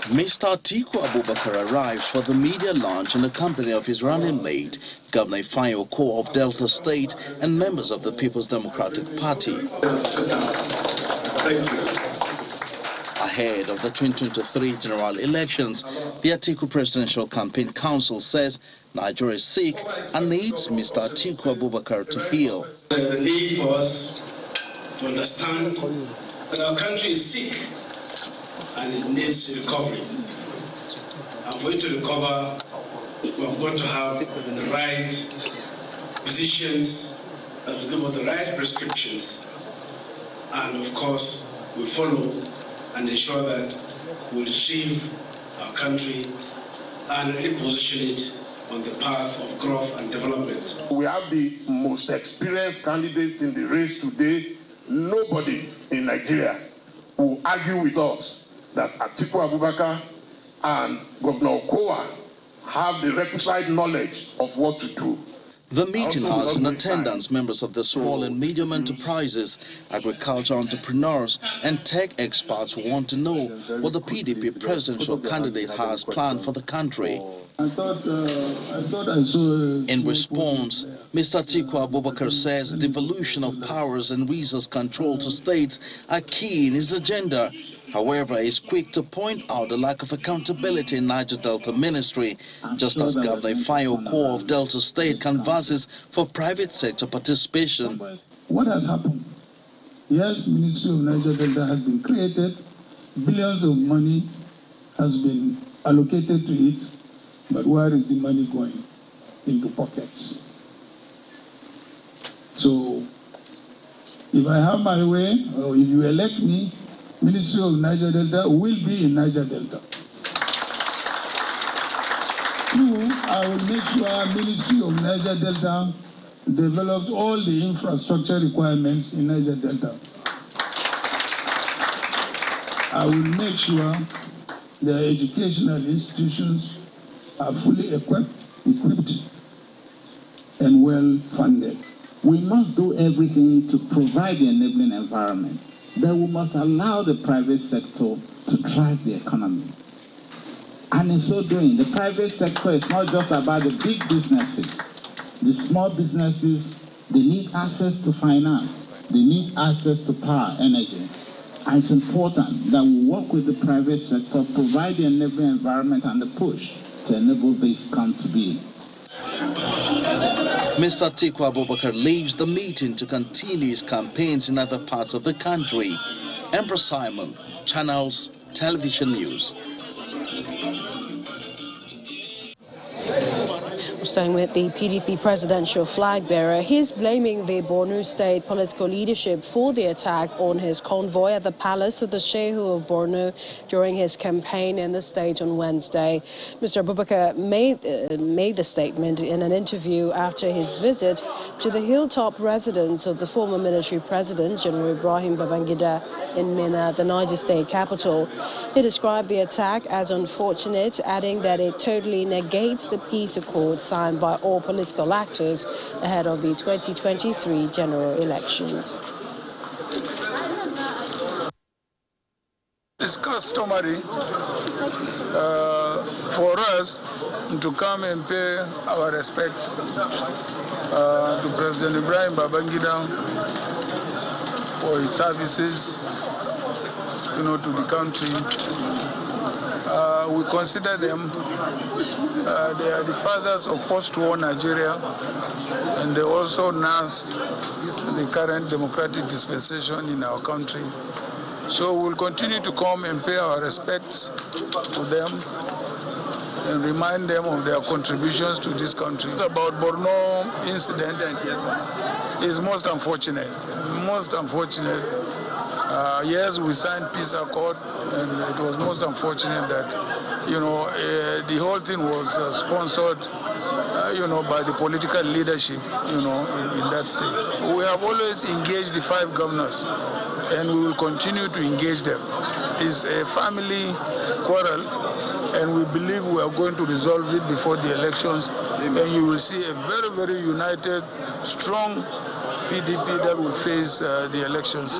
Mr. Atiku Abubakar arrives for the media launch in the company of his running mate, Governor Atiku of Delta State, and members of the People's Democratic Party. Ahead of the 2023 general elections, the Atiku Presidential Campaign Council says Niger is sick and needs Mr. Atiku Abubakar to heal. There's a need for us to understand that our country is sick and it needs recovery. And for it to recover, we've got to have the right positions that will give us the right prescriptions. And of course, we follow and ensure that we retrieve our country and reposition it on the path of growth and development. We have the most experienced candidates in the race today. Nobody in Nigeria will argue with us that Atiku Abubakar and Governor Okowa have the requisite knowledge of what to do. The meeting has in attendance members of the small and medium enterprises, agriculture entrepreneurs, and tech experts who want to know what the PDP presidential candidate has planned for the country. I thought I saw. In response, Mr. Atiku Abubakar says devolution of powers and resource control to states are key in his agenda. However, he is quick to point out the lack of accountability in Niger Delta Ministry, just as Governor Atiku of Delta State canvasses for private sector participation. What has happened? Yes, Ministry of Niger Delta has been created, billions of money has been allocated to it, but where is the money going? Into pockets. So, if I have my way, or if you elect me, Ministry of Niger Delta will be in Niger Delta. Two, I will make sure Ministry of Niger Delta develops all the infrastructure requirements in Niger Delta. I will make sure the educational institutions are fully equipped and well funded. We must do everything to provide the enabling environment, but we must allow the private sector to drive the economy. And in so doing, the private sector is not just about the big businesses. The small businesses, they need access to finance. They need access to power, energy. And it's important that we work with the private sector, provide the enabling environment and the push to enable this come to be. Mr. Atiku Abubakar leaves the meeting to continue his campaigns in other parts of the country. Emperor Simon, Channels Television News. Staying with the PDP presidential flag bearer, he's blaming the Borno state political leadership for the attack on his convoy at the palace of the Shehu of Borno during his campaign in the state on Wednesday. Mr. Abubakar made the statement in an interview after his visit to the hilltop residence of the former military president, General Ibrahim Babangida, in Minna, the Niger state capital. He described the attack as unfortunate, adding that it totally negates the peace accord signed by all political actors ahead of the 2023 general elections. It's customary for us to come and pay our respects to President Ibrahim Babangida for his services, to the country. We consider them, they are the fathers of post-war Nigeria, and they also nursed the current democratic dispensation in our country. So we'll continue to come and pay our respects to them and remind them of their contributions to this country. About Borno incident, is most unfortunate. Most unfortunate. Yes, we signed peace accord, and it was most unfortunate that, the whole thing was sponsored, by the political leadership, in that state. We have always engaged the 5 governors, and we will continue to engage them. It's a family quarrel, and we believe we are going to resolve it before the elections. And you will see a very, very united, strong PDP that will face the elections.